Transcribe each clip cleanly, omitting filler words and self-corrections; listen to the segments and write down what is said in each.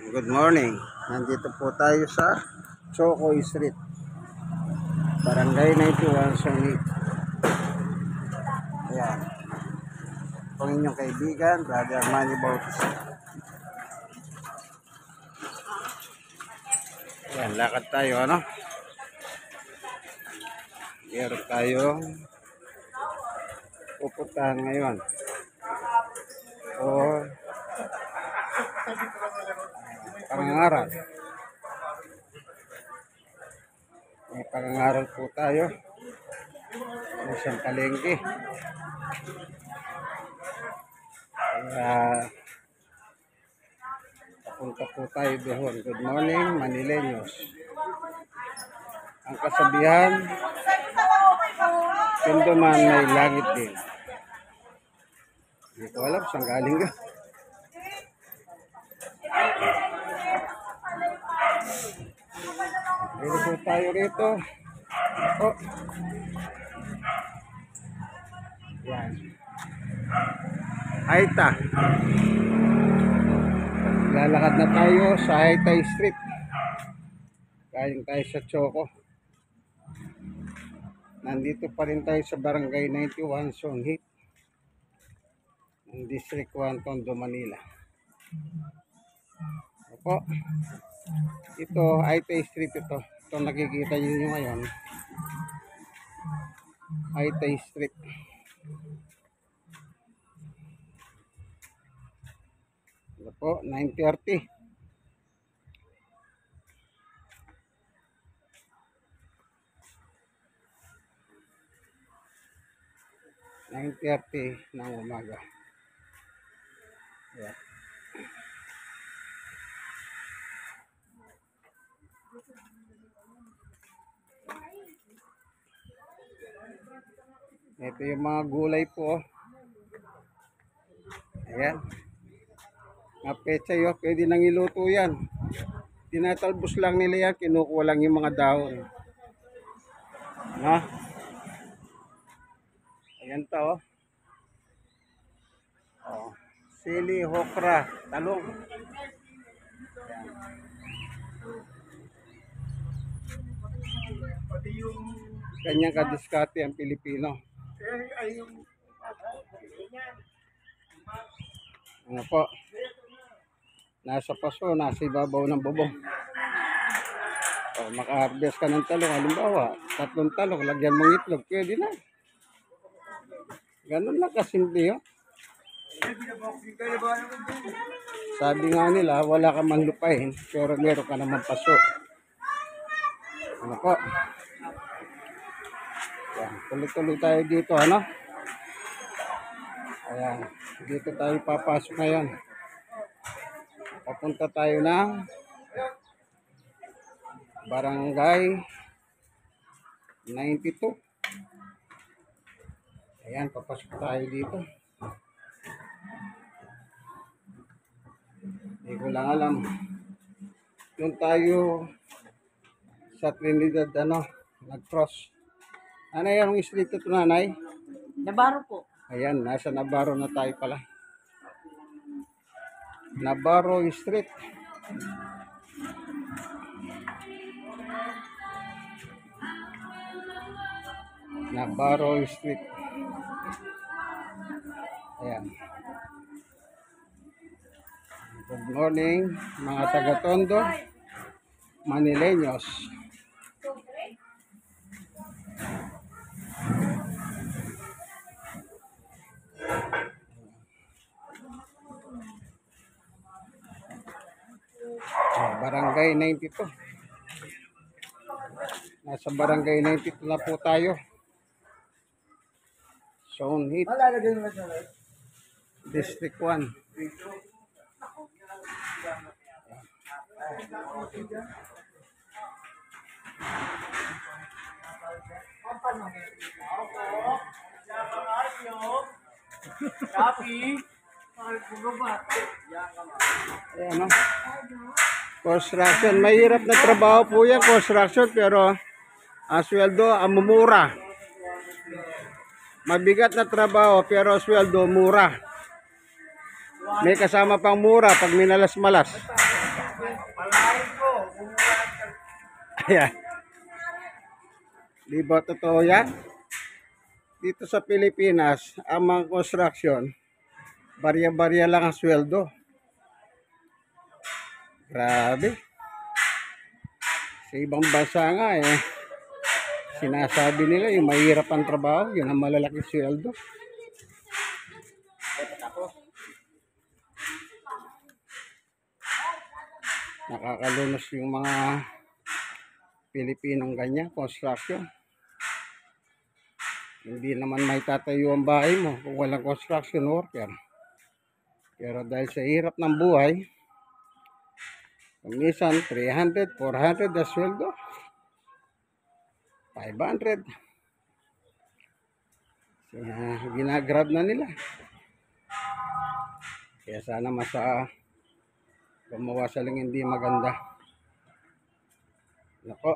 Good morning. Nandito po tayo sa Choco Street, Barangay 91, Summit. Ayan. Ang inyong kaibigan, Brother Manny Bautista. Ayan, lakad tayo, ano? Meron tayong pupuntahan ngayon. O pangangaral. May pangangaral po tayo. Isang palengke. Kaya papunta po tayo doon. Good morning, Manileños. Ang kasabihan, pinduman may langit din. Hindi ko alam saan galing ka. Dito po tayo rito. Oh. Yan. Haita. Lalakad na tayo sa Haita Street. Galing tayo sa Choco. Nandito pa rin tayo sa Barangay 91, Songhit, District 1, Tondo, Manila. Opo. Ito, Haita Street ito. Ito nakikita niyo ngayon. Haita Street. Ito po, 9:30. ng umaga. Ayan. Ito yung mga gulay po. Ayan. Mga pechay, pwede nang iluto yan. Tinatalbos lang nila yan, kinukuha lang yung mga dahon. Na? Ayan to, sili, okra, talong. Kanyang kadiskarte ang Pilipino. Ano po? Nasa paso, nasa ibabaw ng bubong. Maka-harvest ka ng talong, halimbawa, 3 talong, lagyan mong itlog, pwede na. Ganun lang kasimple, Sabi nga nila, wala ka man lupain, pero meron ka naman paso. Ano po? Ayan, tuloy-tuloy tayo dito, ano? Ayan, dito tayo papasok ngayon. Papunta tayo ng Barangay 92. Ayan, papasok tayo dito. Hindi ko lang alam. Doon tayo sa Trinidad, nag-cross. Ano yung street ito, nanay? Navarro po. Ayan, nasa Navarro na tayo pala. Navarro Street. Navarro Street. Ayan. Good morning, mga taga-Tondo, Manileños. Barangay 92. Nasa Barangay 92 na po tayo. Songhit, District 1. Ayan, construction, mahirap na trabaho po yan, construction, pero ang sweldo, mura. Mabigat na trabaho, pero sweldo, mura. May kasama pang mura pag minalas-malas. Ayan. Di ba totoo yan? Dito sa Pilipinas, ang mga construction, barya-barya lang ang sweldo. Grabe. Sa ibang bansa nga sinasabi nila yung mahirap ang trabaho, yun ang malalaking sweldo. Nakakalunos yung mga Pilipinong ganyan, construction. Hindi naman may tatayo ang bahay mo kung walang construction worker. Pero dahil sa hirap ng buhay, minsan 300, 400 na sweldo. 500. Ginagrab na nila. Kaya sana gumawa silang hindi maganda. Nako.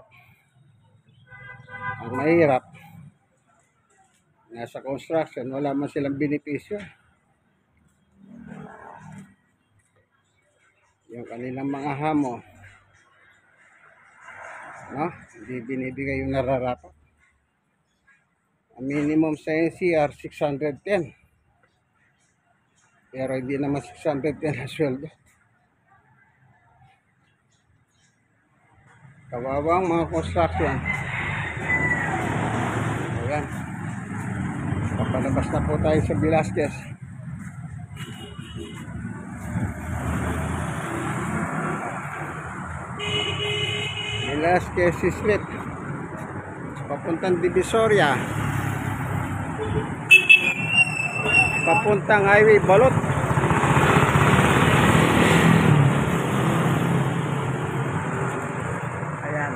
Ang mahirap, nasa construction, wala man silang benepisyo. Yung kanilang mga hamo, no? Hindi binibigay yung nararapat. Ang minimum sa NCR 610. Pero hindi naman 610 na sweldo. Kawawang mga construction. Ayan. Papalabas na po tayo sa Velasquez. Velasquez Street. Papuntang Divisoria. Papuntang Highway Balot. Ayan.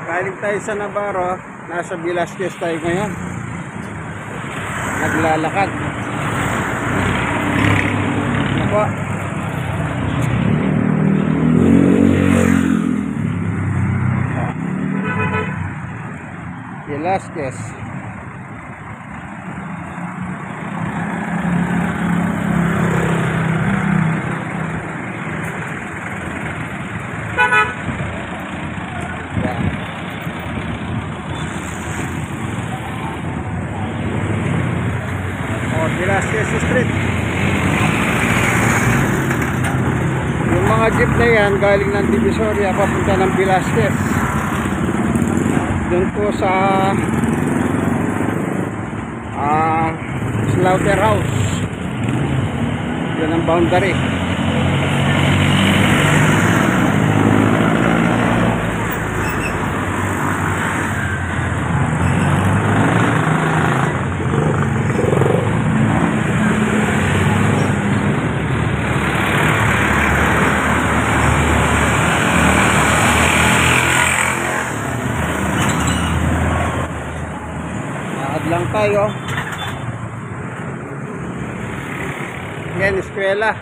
Galing tayo sa Navarro, nasa Velasquez tayo ngayon. Naglalakad. Ako. Velasquez. Velasquez Street. Yung mga jeep na yan galing ng Divisoria papunta ng Velasquez. Doon po sa slaughterhouse. Yan ang boundary. Lang tayo. Yan, eskwela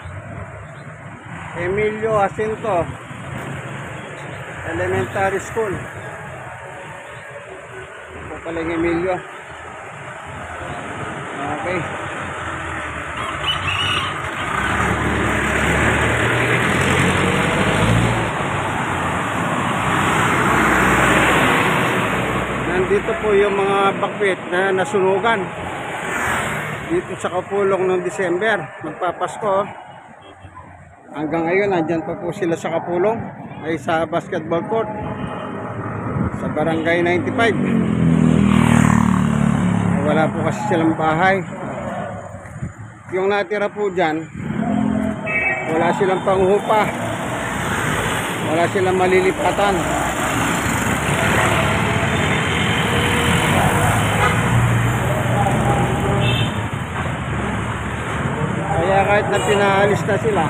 Emilio Jacinto Elementary School. Ito pala yung Emilio. Okay. Dito po yung mga bakbit na nasunugan dito sa Kapulong noong December, magpapasko. Hanggang ngayon nandyan pa po sila sa Kapulong, ay sa basketball court sa Barangay 95. Wala po kasi silang bahay. Yung natira po dyan, wala silang panghupa, wala silang malilipatan. Kaya kahit na pinaalis na sila,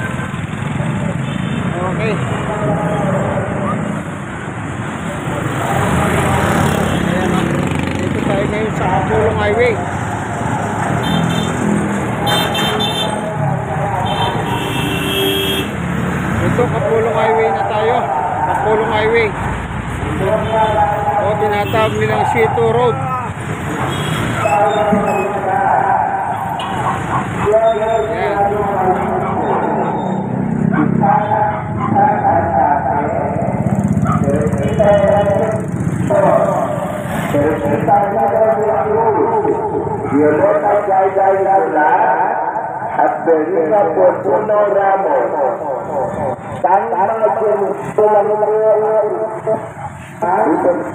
okay. Ayan o, dito tayo ngayon sa Kapulong Highway. Ito, Kapulong Highway na tayo. Kapulong Highway. O tinatawag nilang C2 Road. Yan. Violeta Jai Lablat at Berina Fortuno Ramos. Tayong mga tulang dito sa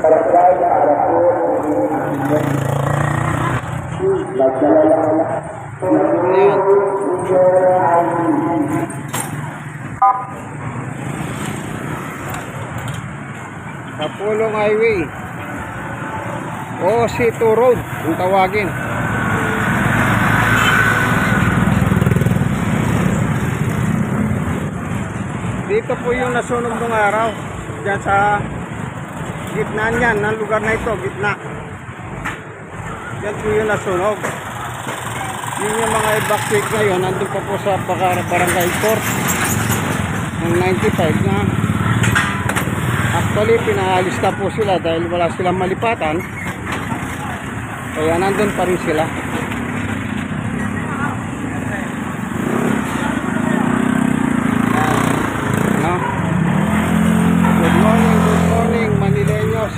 barangay na Arapo. Kapulong Highway o C2 Road kung tawagin. Dito po yung nasunog ng araw dyan sa gitna niyan ng lugar na ito, gitna. Yan po yung nasunog. Yun yung mga evacuate ngayon, nandun pa po sa barangay court ng 95 na actually pinaalis na po sila dahil wala silang malipatan, kaya nandun pa rin sila. No? Good morning Manileños.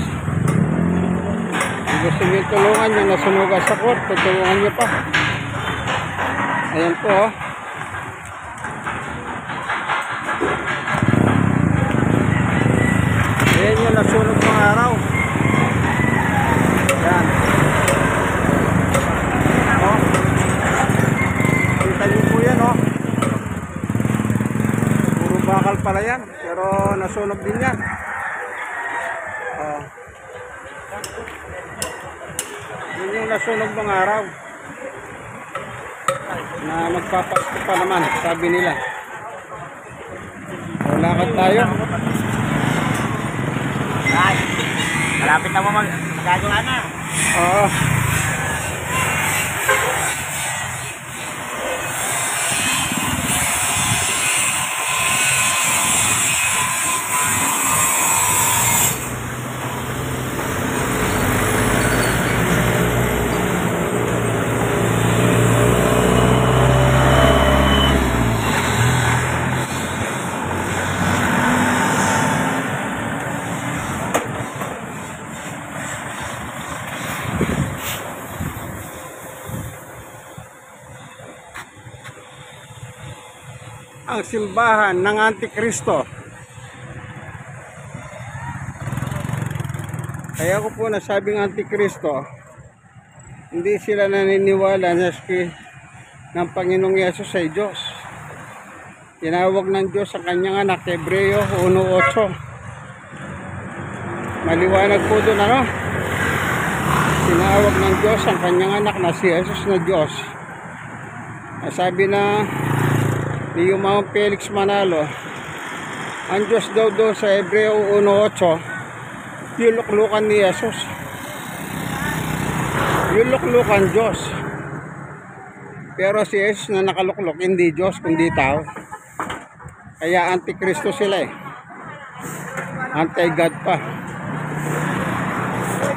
Kung gusto nyo tulungan nyo, nasunugan sa court, tutulungan nyo pa. Ayan po, oh. Ayan yung nasunog ng araw. Ayan. Oh. Kita nyo po yan, oh. Puro bakal pala yan, pero nasunog din yan. Oh. Yun yung nasunog ng araw. Na magpapasko pa naman, sabi nila. Lakad tayo. Ay, malapit na mo magagawa na. Oo. Ang simbahan ng Antikristo. Kaya ko po nasabing Antikristo, hindi sila naniniwala na ng Panginoong Yesus ay Diyos. Tinawag ng Diyos ang kanyang anak, Hebreo 1:8. Maliwanag po doon, ano? Tinawag ng Diyos ang kanyang anak na si Jesus na Diyos. Sabi na ni Mang Felix Manalo, ang Diyos daw doon sa Hebreo 1:8, yung luklukan ni Jesus. Yung luklukan Diyos. Pero si Jesus na nakaluklok, hindi Diyos kundi tao. Kaya Antikristo sila eh. Anti-God pa.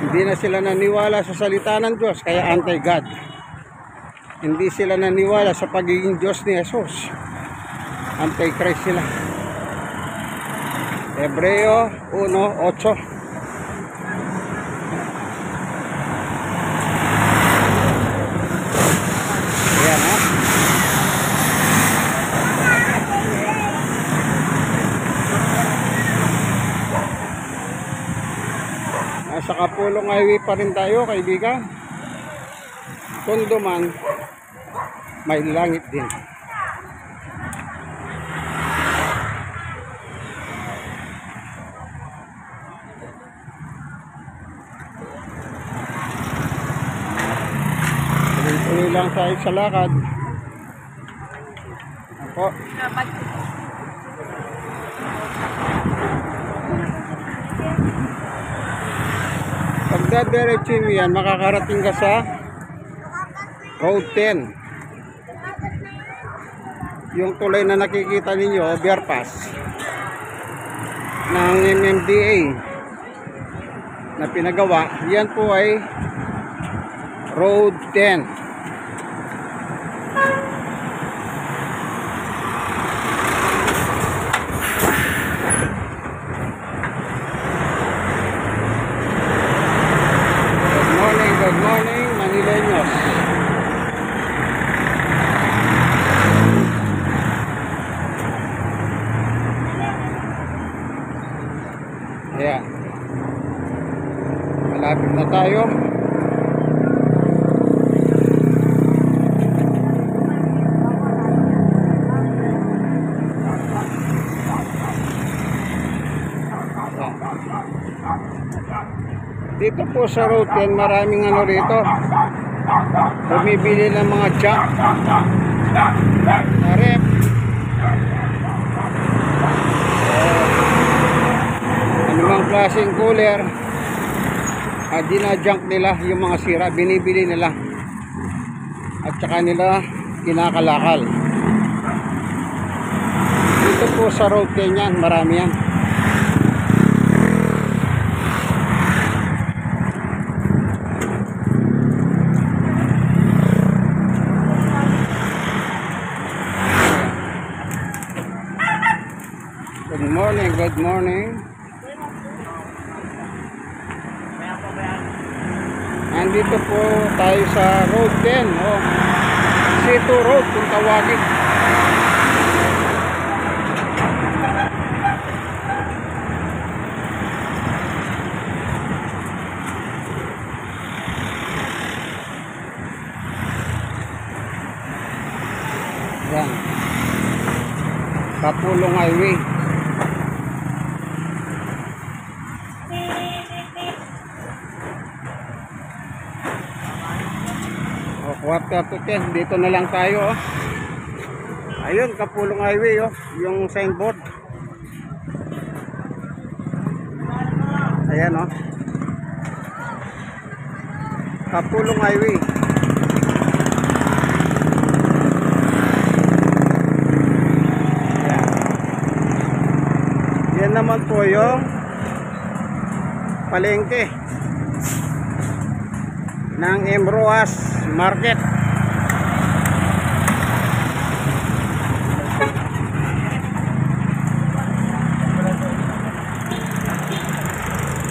Hindi na sila naniwala sa salita ng Diyos, kaya anti-God. Hindi sila naniwala sa pagiging Diyos ni Jesus. Anti-Christ sila. Hebreo 1:8. Ayan, ha? Nasa Kapulong Highway pa rin tayo, kaibigan. Tondo man, may langit din. Tuloy lang tayo sa lakad. Ako. Pagdadiretso mo yan, makakarating ka sa Road 10. Yung tulay na nakikita ninyo, overpass ng MMDA na pinagawa, yan po ay Road 10. Good morning Manileños. Ayan. Malapit na tayo. Dito po sa road 10, maraming ano rito. Bumibili ng mga junk. Narep. Anumang klaseng cooler. Dinajunk nila yung mga sira. Binibili nila. At saka nila kinakalakal. Dito po sa road 10 yan, marami yan. Good morning, good morning. Nandito po tayo sa Road 10, C2 Road kung tawagin. Yan. Kapulong Highway. Quarter to 10, dito na lang tayo. Ayun, Kapulong Highway, yung signboard. Ayan, Kapulong Highway. Ayan. Yan naman po yung palengke ng Emroas Market.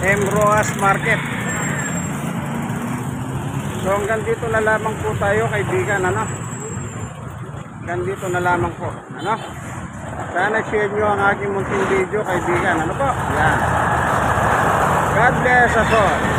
Emroas Market. So hanggang dito na lamang po tayo, kaibigan, hanggang dito na lamang po, sana share nyo ang aking munting video, kaibigan, po, yan. God bless us all.